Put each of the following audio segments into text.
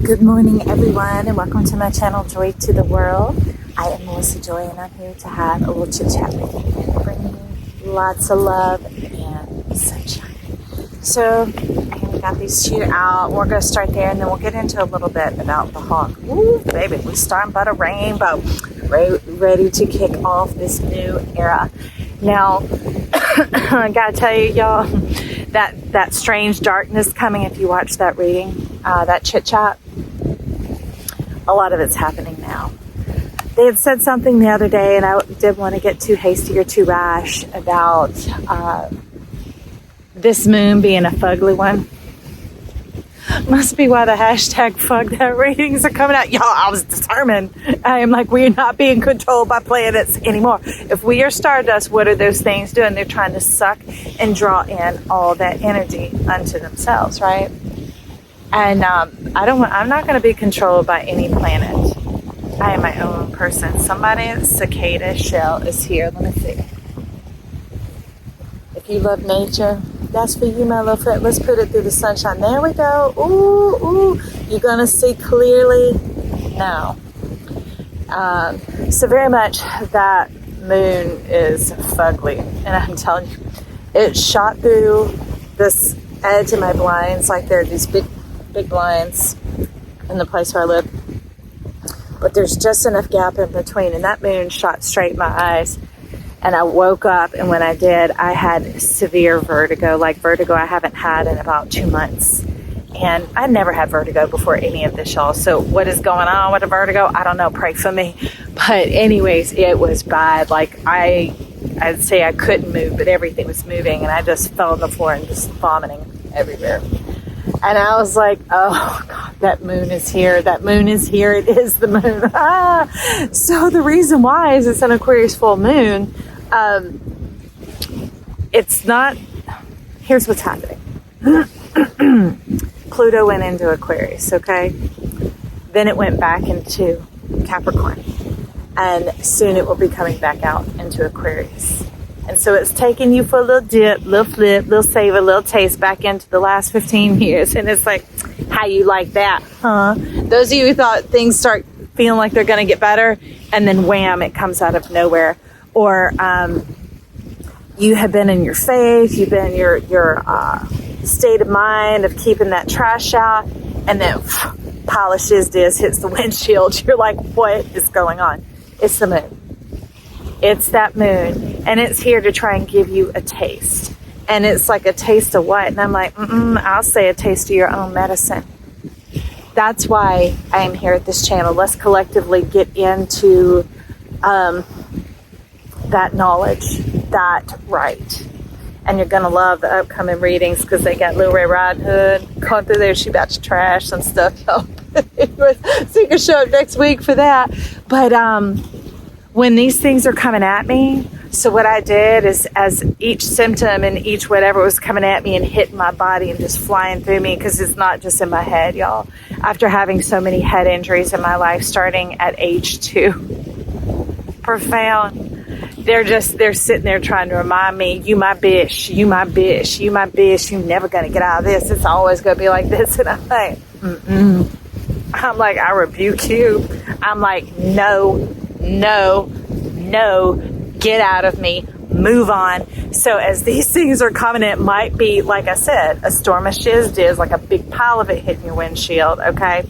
Good morning, everyone, and welcome to my channel, Joy to the World. I am Melissa Joy, and I'm here to have a little chit-chat with you and bring you lots of love and sunshine. So, we got these two out. We're going to start there, and then we'll get into a little bit about the hawk. Ooh, baby, we're starting but a rainbow. Ready to kick off this new era. Now, I got to tell you, y'all, that strange darkness coming, if you watch that reading, that chit-chat, a lot of it's happening now. They had said something the other day, and I didn't want to get too hasty or too rash about this moon being a fugly one. Must be why the hashtag fuck that readings are coming out. Y'all, I was determined. I am like, we're not being controlled by planets anymore. If we are stardust, what are those things doing? They're trying to suck and draw in all that energy unto themselves, right? And I'm not going to be controlled by any planet. I am my own person. Somebody's cicada shell is here. Let me see. If you love nature, that's for you, my little friend. Let's put it through the sunshine. There we go. Ooh, ooh. You're going to see clearly now. So very much that moon is fugly. And I'm telling you, it shot through this edge of my blinds. Like there are these big blinds in the place where I live. But there's just enough gap in between. And that moon shot straight in my eyes. And I woke up, and when I did, I had severe vertigo, like vertigo I haven't had in about 2 months. And I never had vertigo before any of this, y'all. So what is going on with the vertigo? I don't know. Pray for me. But anyways, it was bad. Like I'd say I couldn't move, but everything was moving, and I just fell on the floor and just vomiting everywhere. And I was like, oh, God, that moon is here. That moon is here. It is the moon. So the reason why is it's an Aquarius full moon. It's not, here's what's happening. Pluto went into Aquarius, okay? Then it went back into Capricorn. And soon it will be coming back out into Aquarius. And so it's taking you for a little dip, little flip, little savor, little taste back into the last 15 years. And it's like, how you like that, huh? Those of you who thought things start feeling like they're going to get better, and then wham, it comes out of nowhere. Or you have been in your faith, you've been in your state of mind of keeping that trash out, and then pile of shiz diz hits the windshield. You're like, what is going on? It's the moon. It's that moon, and it's here to try and give you a taste. And it's like a taste of what? And I'm like, I'll say a taste of your own medicine. That's why I am here at this channel. Let's collectively get into that knowledge, that right. And you're going to love the upcoming readings because they got Little Red Riding Hood going through there. She about to trash some stuff. So you can show up next week for that. But when these things are coming at me, so what I did is as each symptom and each whatever was coming at me and hitting my body and just flying through me, because it's not just in my head, y'all. After having so many head injuries in my life starting at age 2. Profound. They're sitting there trying to remind me, you my bitch, you my bitch, you my bitch, you never gonna get out of this. It's always gonna be like this. And I'm like, I'm like, I rebuke you. I'm like, no, get out of me, move on. So as these things are coming, it might be, like I said, a storm of shiz diz, like a big pile of it hitting your windshield, okay?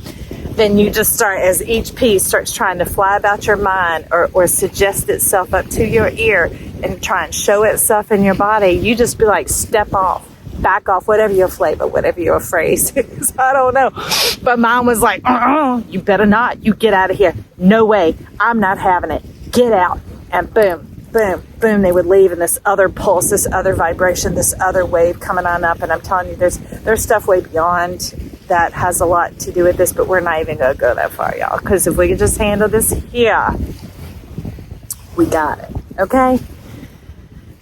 Then you just start, as each piece starts trying to fly about your mind or suggest itself up to your ear and try and show itself in your body, you just be like, step off, back off, whatever your flavor, whatever your phrase is. I don't know. But mine was like, you better not. You get out of here. No way. I'm not having it. Get out. And boom, boom, boom, they would leave, and this other pulse, this other vibration, this other wave coming on up. And I'm telling you, there's stuff way beyond that has a lot to do with this, but we're not even going to go that far, y'all, because if we can just handle this here, we got it, okay?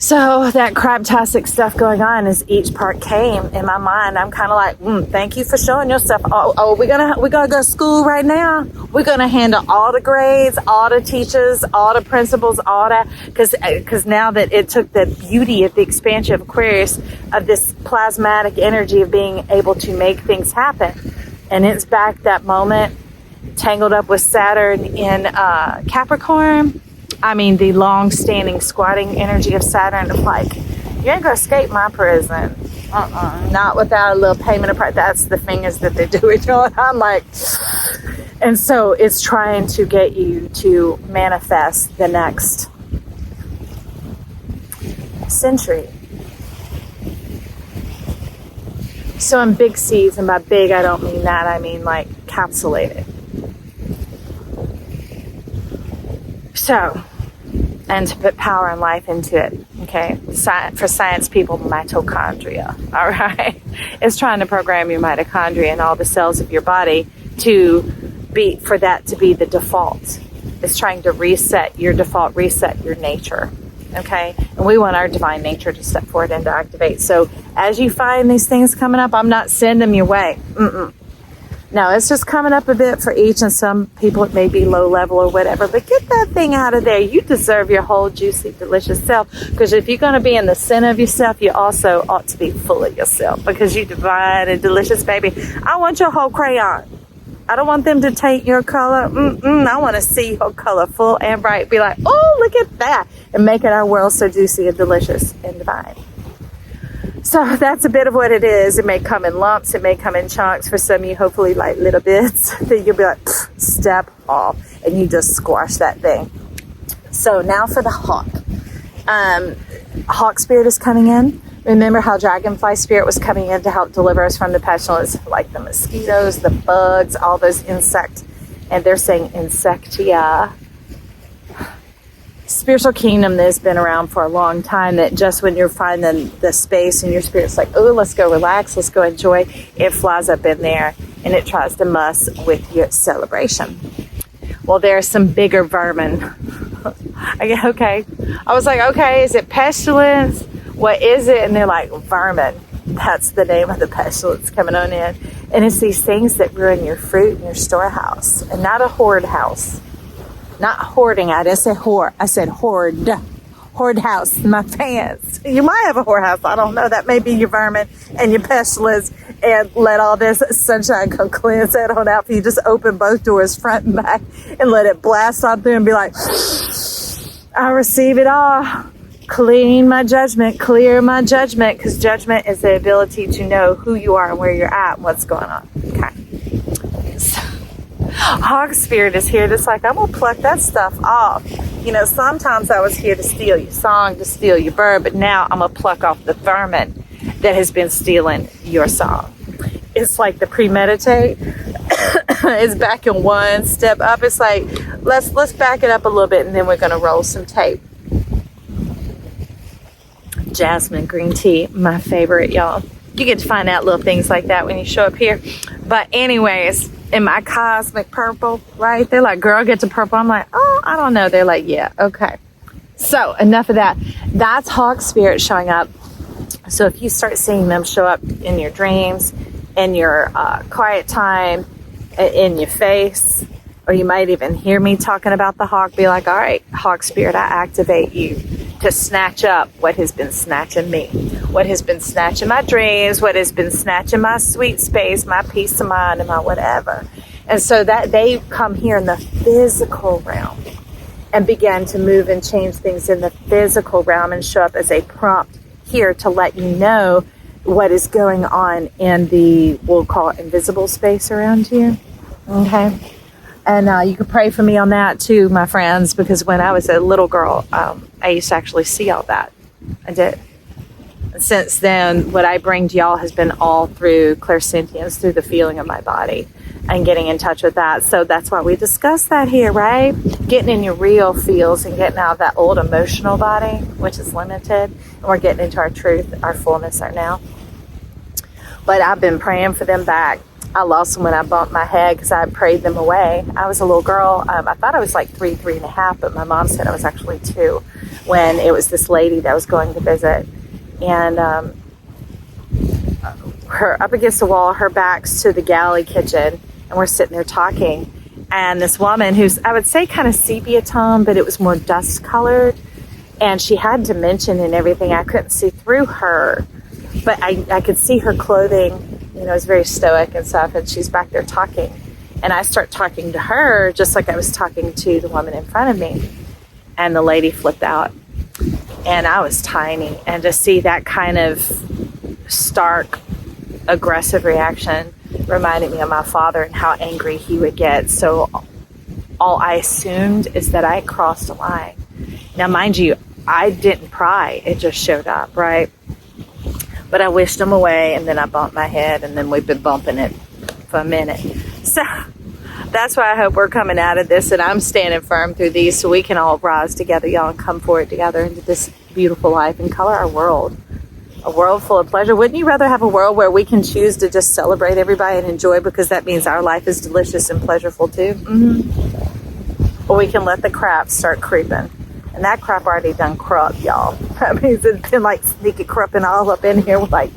So that craptastic stuff going on as each part came in my mind, I'm kind of like, thank you for showing yourself. Oh, we're gonna go to school right now. We're gonna handle all the grades, all the teachers, all the principals, all that, because now that it took the beauty of the expansion of Aquarius, of this plasmatic energy of being able to make things happen, And it's back that moment, tangled up with Saturn in Capricorn. I mean, the long-standing squatting energy of Saturn of like, you ain't gonna escape my prison. Not without a little payment of price. That's the fingers that they do it on. I'm like, and so it's trying to get you to manifest the next century. So in big seeds, and by big, I don't mean that. I mean like capsulated. So, and to put power and life into it, okay? For science people, mitochondria, all right? It's trying to program your mitochondria and all the cells of your body for that to be the default. It's trying to reset your default, reset your nature, okay? And we want our divine nature to step forward and to activate. So as you find these things coming up, I'm not sending them your way. No, it's just coming up a bit for each, and some people it may be low level or whatever, but get that thing out of there. You deserve your whole juicy, delicious self, because if you're going to be in the center of yourself, you also ought to be full of yourself, because you divine and delicious, baby. I want your whole crayon. I don't want them to take your color. I want to see your color full and bright. Be like, oh, look at that, and making our world so juicy and delicious and divine. So that's a bit of what it is. It may come in lumps. It may come in chunks. For some of you, hopefully like little bits. Then you'll be like, step off. And you just squash that thing. So now for the hawk. Hawk spirit is coming in. Remember how dragonfly spirit was coming in to help deliver us from the pestilence, like the mosquitoes, the bugs, all those insects. And they're saying insectia. Spiritual kingdom that's been around for a long time, that just when you're finding the space and your spirit's like, oh, let's go relax, let's go enjoy, it flies up in there and it tries to muss with your celebration. Well, there are some bigger vermin. Okay. I was like, okay, is it pestilence? What is it? And they're like, vermin. That's the name of the pestilence coming on in. And it's these things that ruin your fruit in your storehouse, and not a hoard house. Not hoarding. I didn't say whore. I said hoard. Hoard house. My fans. You might have a whorehouse. I don't know. That may be your vermin and your pestilence. And let all this sunshine come cleanse that on out for you. Just open both doors, front and back, and let it blast on through and be like, I receive it all. Clean my judgment. Clear my judgment. Because judgment is the ability to know who you are and where you're at and what's going on. Okay. Hawk spirit is here. Just like, I'm going to pluck that stuff off. You know, sometimes I was here to steal your song, to steal your bird, but now I'm going to pluck off the vermin that has been stealing your song. It's like the premeditate is back in one step up. It's like, let's back it up a little bit, and then we're going to roll some tape. Jasmine green tea, my favorite, y'all. You get to find out little things like that when you show up here. But anyways, in my cosmic purple, right? They're like, girl, get to purple. I'm like, oh, I don't know. They're like, yeah, okay. So enough of that. That's hawk spirit showing up. So if you start seeing them show up in your dreams, in your quiet time, in your face, or you might even hear me talking about the hawk, be like, all right, hawk spirit, I activate you to snatch up what has been snatching me, what has been snatching my dreams, what has been snatching my sweet space, my peace of mind, and my whatever. And so that they come here in the physical realm and begin to move and change things in the physical realm and show up as a prompt here to let you know what is going on in the, we'll call it invisible space around you. Okay. And you can pray for me on that too, my friends, because when I was a little girl, I used to actually see all that. I did. And since then, what I bring to y'all has been all through clairsentience, through the feeling of my body and getting in touch with that. So that's why we discuss that here, right? Getting in your real feels and getting out of that old emotional body, which is limited. And we're getting into our truth, our fullness, our now. But I've been praying for them back. I lost them when I bumped my head because I prayed them away. I was a little girl. I thought I was like 3 and a half, but my mom said I was actually 2 when it was this lady that was going to visit. And her up against the wall, her back's to the galley kitchen, and we're sitting there talking. And this woman who's, I would say kind of sepia tone, but it was more dust colored. And she had dimension and everything. I couldn't see through her, but I could see her clothing is very stoic and stuff, and she's back there talking. And I start talking to her just like I was talking to the woman in front of me. And the lady flipped out. And I was tiny. And to see that kind of stark, aggressive reaction reminded me of my father and how angry he would get. So all I assumed is that I crossed a line. Now, mind you, I didn't pry. It just showed up, right? But I wished him away, and then I bumped my head, and then we've been bumping it for a minute. So that's why I hope we're coming out of this, and I'm standing firm through these so we can all rise together, y'all, and come forward together into this beautiful life and color our world. A world full of pleasure. Wouldn't you rather have a world where we can choose to just celebrate everybody and enjoy, because that means our life is delicious and pleasureful too? Or we can let the crap start creeping. And that crap already done crup, y'all. That means it's been like sneaky crupping all up in here. I'm like,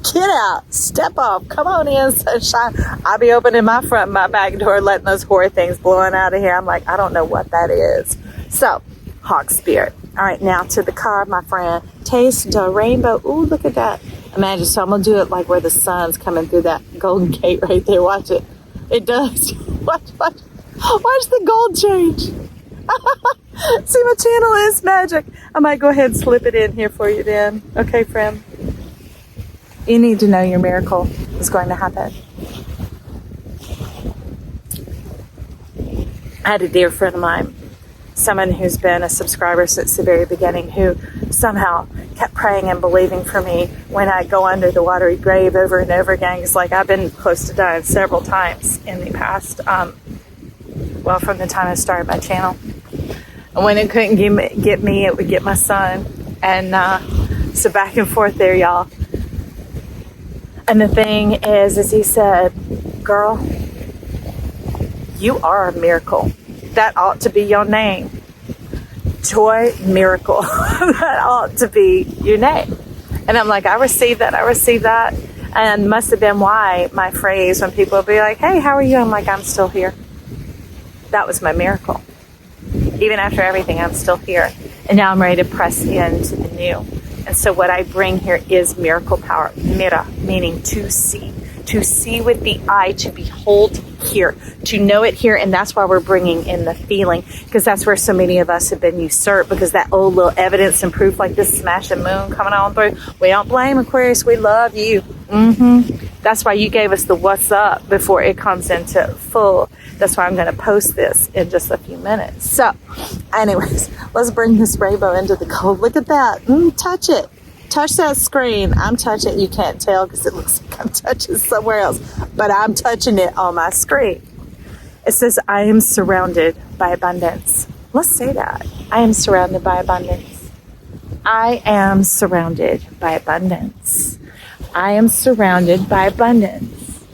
get out, step off, come on in, sunshine. I'll be opening my front and my back door, letting those horror things blowing out of here. I'm like, I don't know what that is. So, Hawk Spirit. All right, now to the card, my friend. Taste the rainbow. Ooh, look at that. Imagine, so I'm going to do it like where the sun's coming through that golden gate right there. Watch it. It does. Watch the gold change. See, my channel is magic. I might go ahead and slip it in here for you then. Okay, friend? You need to know your miracle is going to happen. I had a dear friend of mine, someone who's been a subscriber since the very beginning, who somehow kept praying and believing for me when I go under the watery grave over and over again. It's like I've been close to dying several times in the past, from the time I started my channel. And when it couldn't get me, it would get my son. And so back and forth there, y'all. And the thing is he said, girl, you are a miracle. That ought to be your name. Joy Miracle. That ought to be your name. And I'm like, I received that. And must have been why my phrase, when people would be like, hey, how are you? I'm like, I'm still here. That was my miracle. Even after everything, I'm still here. And now I'm ready to press into the new. And so what I bring here is miracle power. Mira, meaning to see. To see with the eye, to behold here, to know it here. And that's why we're bringing in the feeling, because that's where so many of us have been usurped, because that old little evidence and proof like this smashing moon coming on through. We don't blame Aquarius. We love you. That's why you gave us the what's up before it comes into full. That's why I'm going to post this in just a few minutes. So anyways, let's bring this rainbow into the gold. Look at that. Touch it. Touch that screen. I'm touching it. You can't tell because it looks like I'm touching somewhere else, but I'm touching it on my screen. It says, I am surrounded by abundance. Let's say that. I am surrounded by abundance. I am surrounded by abundance. I am surrounded by abundance.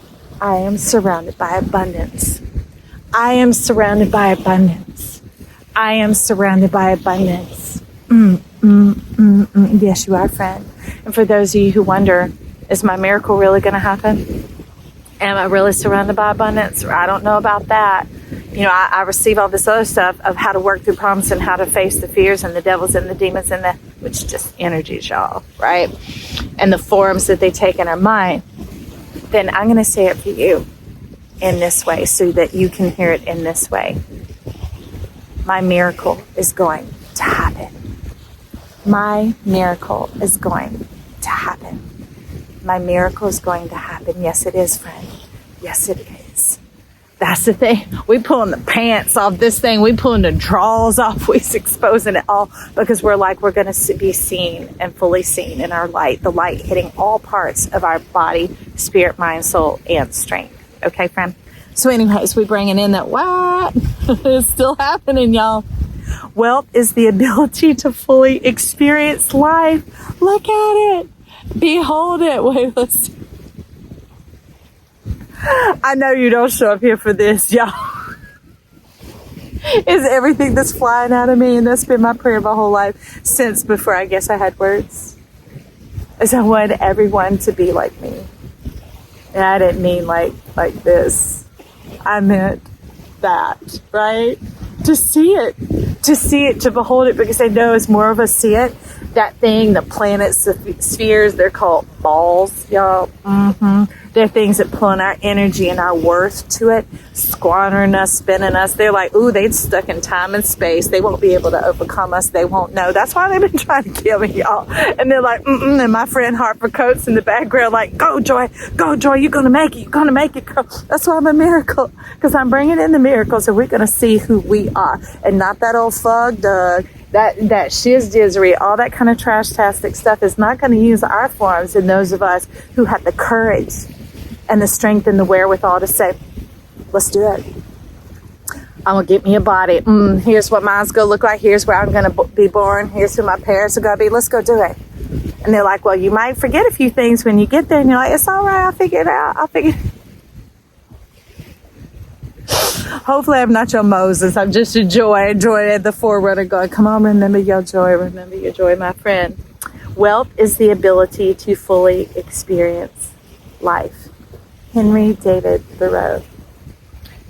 I am surrounded by abundance. I am surrounded by abundance. I am surrounded by abundance. Yes, you are, friend. And for those of you who wonder, is my miracle really going to happen? Am I really surrounded by abundance? I don't know about that. I receive all this other stuff of how to work through problems and how to face the fears and the devils and the demons and which just energies, y'all, right? And the forms that they take in our mind. Then I'm going to say it for you in this way so that you can hear it in this way. My miracle is going to happen. My miracle is going to happen. My miracle is going to happen. Yes, it is, friend. Yes, it is. That's the thing. We pulling the pants off this thing. We pulling the drawers off. We're exposing it all because we're going to be seen and fully seen in our light. The light hitting all parts of our body, spirit, mind, soul, and strength. Okay, friend? So anyways, we bringing in that what? It's still happening, y'all. Wealth is the ability to fully experience life. Look at it. Behold it. Wait, let's see. I know you don't show up here for this, y'all. Is everything that's flying out of me, and that's been my prayer my whole life since before I guess I had words. Is I wanted everyone to be like me. And I didn't mean like this. I meant that, right? To see it, to behold it, because I know as more of us see it, that thing, the planets, the spheres, they're called balls, y'all. They're things that pull in our energy and our worth to it, squandering us, spinning us. They're like, ooh, they're stuck in time and space. They won't be able to overcome us. They won't know. That's why they've been trying to kill me, y'all. And they're like, and my friend Harper Coates in the background, like, go, Joy, you're going to make it. You're going to make it, girl. That's why I'm a miracle, because I'm bringing in the miracles, and we're going to see who we are, and not that old fug Doug. That shiz-dizzery, all that kind of trash-tastic stuff is not going to use our forms in those of us who have the courage and the strength and the wherewithal to say, let's do it. I'm going to get me a body. Here's what mine's going to look like. Here's where I'm going to be born. Here's who my parents are going to be. Let's go do it. And they're like, well, you might forget a few things when you get there. And you're like, it's all right. I'll figure it out. Hopefully I'm not your Moses. I'm just your Joy at the forerunner going, come on, remember your joy, my friend. Wealth is the ability to fully experience life. Henry David Thoreau.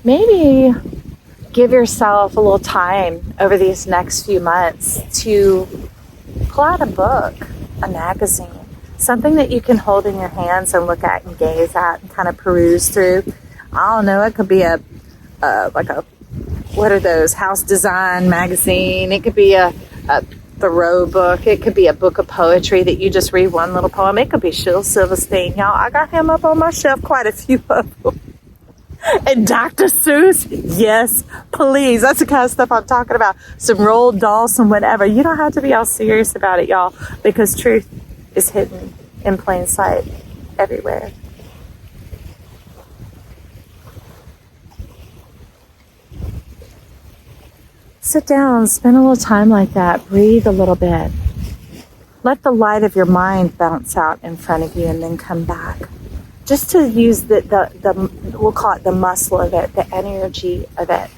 Maybe give yourself a little time over these next few months to pull out a book, a magazine, something that you can hold in your hands and look at and gaze at and kind of peruse through. I don't know, it could be what are those, house design magazine. It could be a Thoreau book. It could be a book of poetry that you just read one little poem. It could be Shel Silverstein. Y'all, I got him up on my shelf, quite a few of them. And Dr. Seuss, yes, please. That's the kind of stuff I'm talking about. Some Roald Dahl, some whatever. You don't have to be all serious about it, y'all, because truth is hidden in plain sight everywhere. Sit down, spend a little time like that, breathe a little bit. Let the light of your mind bounce out in front of you and then come back. Just to use the we'll call it the muscle of it, the energy of it,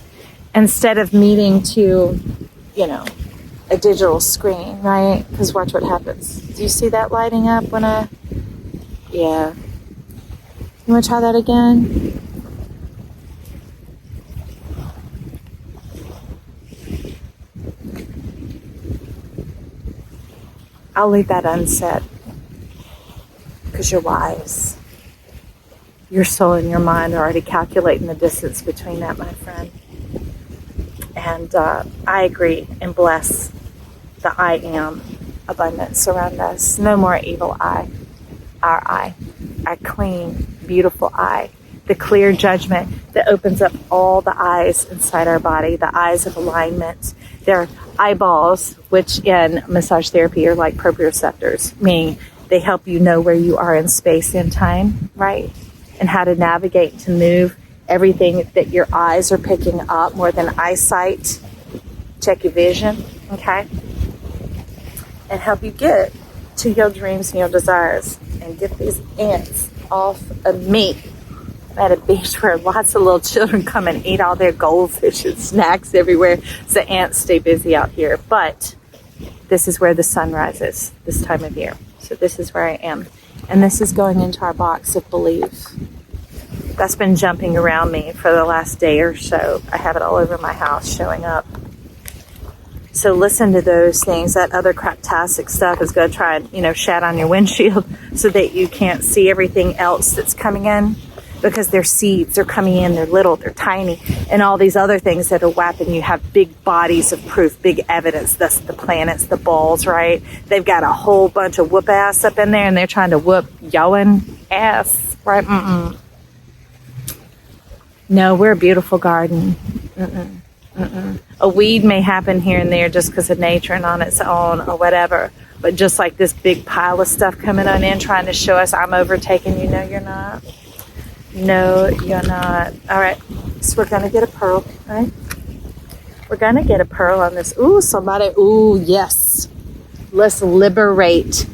instead of needing to, a digital screen, right? Because watch what happens. Do you see that lighting up when yeah. You want to try that again? I'll leave that unsaid because you're wise. Your soul and your mind are already calculating the distance between that, my friend. And I agree and bless the I am abundance around us. No more evil eye. Our clean, beautiful eye. The clear judgment that opens up all the eyes inside our body, the eyes of alignment. They're eyeballs, which in massage therapy are like proprioceptors, meaning they help you know where you are in space and time, right? And how to navigate, to move everything that your eyes are picking up more than eyesight. Check your vision, okay? And help you get to your dreams and your desires and get these ants off of me. I'm at a beach where lots of little children come and eat all their goldfish and snacks everywhere. So ants stay busy out here. But this is where the sun rises this time of year. So this is where I am. And this is going into our box of belief. That's been jumping around me for the last day or so. I have it all over my house showing up. So listen to those things. That other craptastic stuff is going to try and, shat on your windshield so that you can't see everything else that's coming in. Because they're seeds, they're coming in, they're little, they're tiny, and all these other things that are whapping you have big bodies of proof, big evidence. That's the planets, the balls, right? They've got a whole bunch of whoop ass up in there, and they're trying to whoop yoin ass, right? No, we're a beautiful garden. A weed may happen here and there just because of nature and on its own or whatever. But just like this big pile of stuff coming on in, trying to show us I'm overtaking you. No, you're not. No, you're not. All right. So we're going to get a pearl, right? We're going to get a pearl on this. Ooh, somebody. Ooh, yes. Let's liberate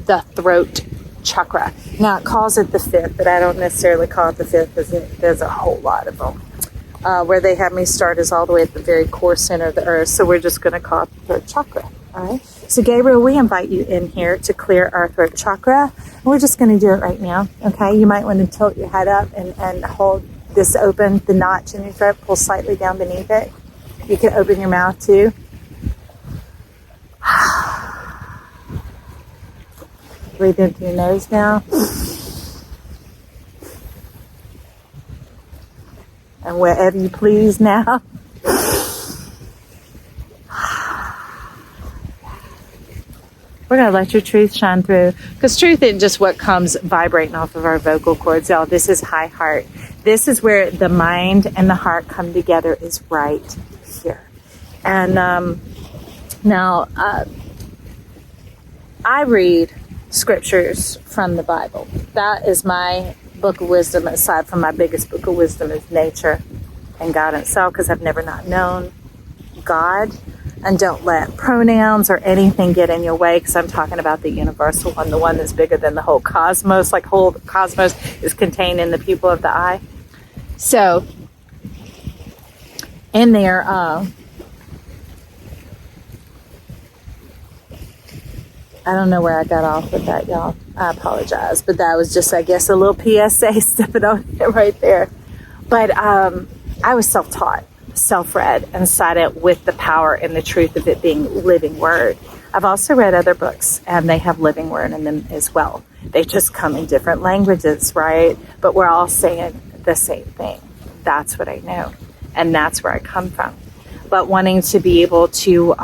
the throat chakra. Now, it calls it the fifth, but I don't necessarily call it the fifth because there's a whole lot of them. Where they have me start is all the way at the very core center of the earth. So we're just going to call it the throat chakra. All right. So Gabriel, we invite you in here to clear our throat chakra. We're just going to do it right now. Okay. You might want to tilt your head up and hold this open, the notch in your throat, pull slightly down beneath it. You can open your mouth too. Breathe in through your nose now. and wherever you please now. We're going to let your truth shine through, because truth isn't just what comes vibrating off of our vocal cords, y'all. This is high heart. This is where the mind and the heart come together, is right here. And now I read scriptures from the Bible. That is my book of wisdom, aside from my biggest book of wisdom is nature and God itself, because I've never not known God. And don't let pronouns or anything get in your way, because I'm talking about the universal one, the one that's bigger than the whole cosmos. Like whole cosmos is contained in the pupil of the eye. So in there, I don't know where I got off with that, y'all. I apologize. But that was just, I guess, a little PSA stepping on it right there. But I was self-taught, self-read, and cited it with the power and the truth of it being living word. I've also read other books, and they have living word in them as well. They just come in different languages, right? But we're all saying the same thing. That's what I know, and that's where I come from. But wanting to be able to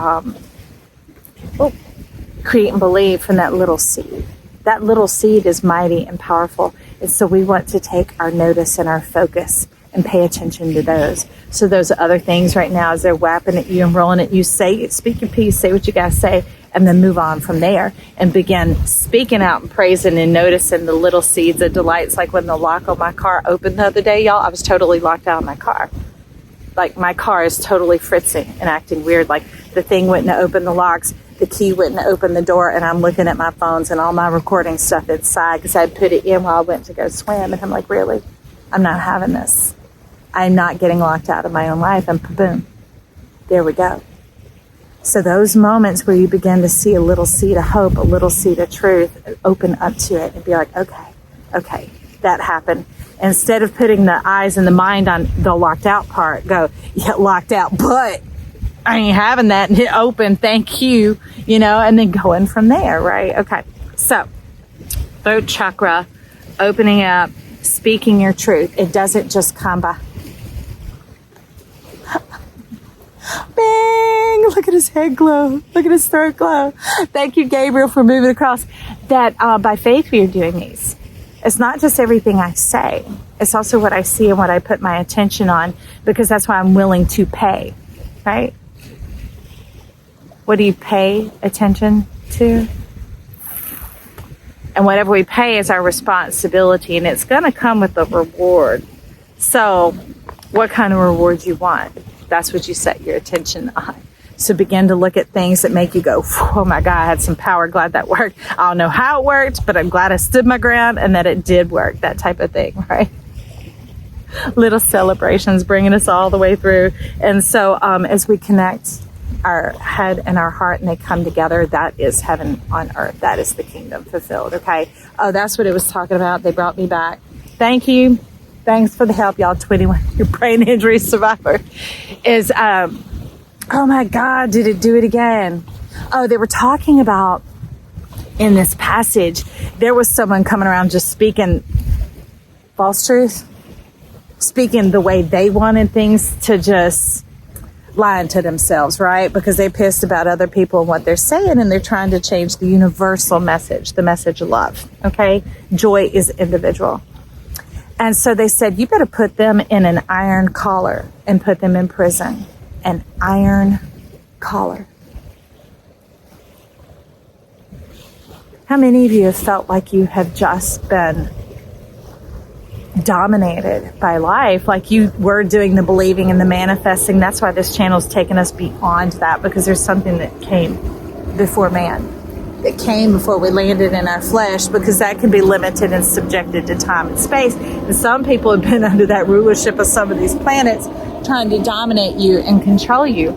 create and believe from that little seed. That little seed is mighty and powerful, and so we want to take our notice and our focus and pay attention to those. So those other things right now, as they're whapping at you and rolling at you, speak your piece, say what you got to say, and then move on from there and begin speaking out and praising and noticing the little seeds of delights. Like when the lock on my car opened the other day, y'all, I was totally locked out of my car. Like my car is totally fritzing and acting weird. Like the thing wouldn't open the locks, the key wouldn't open the door, and I'm looking at my phones and all my recording stuff inside because I put it in while I went to go swim. And I'm like, really? I'm not having this. I'm not getting locked out of my own life. And boom, there we go. So those moments where you begin to see a little seed of hope, a little seed of truth, open up to it and be like, okay, that happened. Instead of putting the eyes and the mind on the locked out part, go, yeah, locked out, but I ain't having that, and hit open, thank you, and then going from there, right? Okay, so throat chakra, opening up, speaking your truth. It doesn't just come by. Bang! Look at his head glow. Look at his throat glow. Thank you, Gabriel, for moving across. That by faith we are doing these. It's not just everything I say. It's also what I see and what I put my attention on, because that's why I'm willing to pay, right? What do you pay attention to? And whatever we pay is our responsibility, and it's going to come with a reward. So what kind of reward you want? That's what you set your attention on. So begin to look at things that make you go, oh my God, I had some power. Glad that worked. I don't know how it worked, but I'm glad I stood my ground and that it did work. That type of thing, right? Little celebrations bringing us all the way through. And so as we connect our head and our heart and they come together, that is heaven on earth. That is the kingdom fulfilled, okay? Oh, that's what it was talking about. They brought me back. Thank you. Thanks for the help, y'all. 21, your brain injury survivor is, oh my God, did it do it again? Oh, they were talking about in this passage, there was someone coming around just speaking false truth, speaking the way they wanted things to, just lying to themselves, right? Because they're pissed about other people and what they're saying, and they're trying to change the universal message, the message of love, okay? Joy is individual. And so they said, you better put them in an iron collar and put them in prison. An iron collar. How many of you have felt like you have just been dominated by life, like you were doing the believing and the manifesting? That's why this channel's taken us beyond that, because there's something that came before man, that came before we landed in our flesh, because that can be limited and subjected to time and space. And some people have been under that rulership of some of these planets, trying to dominate you and control you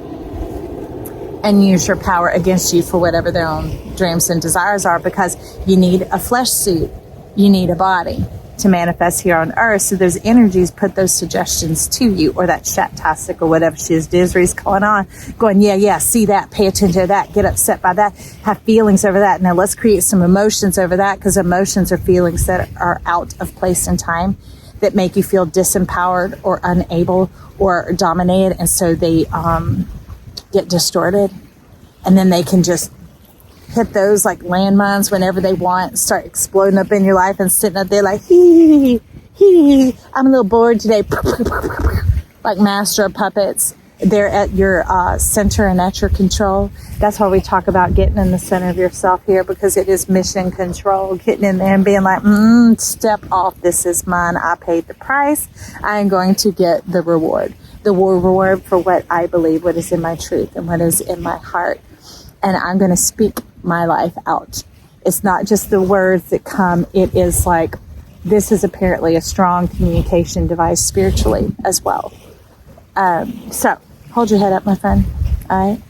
and use your power against you for whatever their own dreams and desires are, because you need a flesh suit, you need a body to manifest here on earth. So those energies put those suggestions to you, or that shat-tastic or whatever she is, Disney's going on, going, yeah, see that, pay attention to that, get upset by that, have feelings over that. Now let's create some emotions over that, because emotions are feelings that are out of place and time. that make you feel disempowered or unable or dominated, and so they get distorted, and then they can just hit those like landmines whenever they want, start exploding up in your life and sitting up there like, I'm a little bored today, like master of puppets. They're at your center and at your control. That's why we talk about getting in the center of yourself here, because it is mission control, getting in there and being like, step off, this is mine, I paid the price, I am going to get the reward for what I believe, what is in my truth and what is in my heart, and I'm going to speak my life out. It's not just the words that come, it is like, this is apparently a strong communication device spiritually as well. So hold your head up, my friend. All right.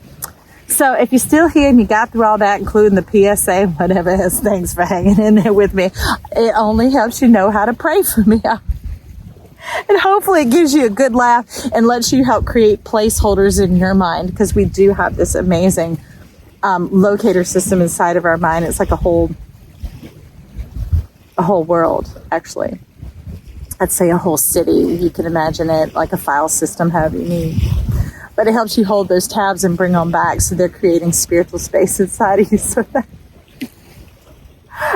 So if you're still here and you got through all that, including the PSA, whatever it is, thanks for hanging in there with me. It only helps you know how to pray for me. And hopefully it gives you a good laugh and lets you help create placeholders in your mind, because we do have this amazing locator system inside of our mind. It's like a whole world, actually. I'd say a whole city. You can imagine it like a file system, however you need. But it helps you hold those tabs and bring them back, so they're creating spiritual space inside of you. So that,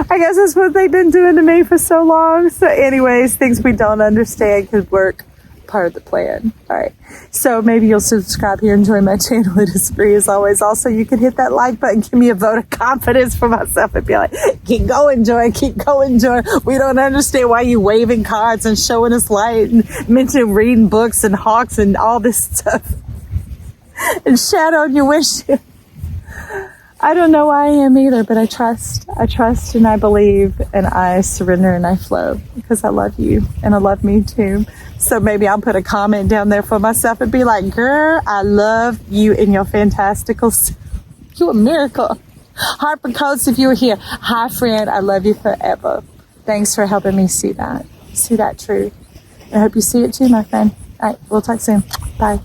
I guess that's what they've been doing to me for so long. So anyways, things we don't understand could work. Part of the plan. All right. So maybe you'll subscribe here and join my channel. It is free as always. Also, you can hit that like button, give me a vote of confidence for myself, and be like, keep going, Joy, keep going, Joy. We don't understand why you waving cards and showing us light and mentioning reading books and hawks and all this stuff. And shadowing your wish. I don't know why I am either, but I trust and I believe and I surrender and I flow, because I love you and I love me too. So maybe I'll put a comment down there for myself and be like, girl, I love you and your fantastical self. You a miracle. Harper Coates, if you were here, hi friend, I love you forever. Thanks for helping me see that truth. I hope you see it too, my friend. All right, we'll talk soon. Bye.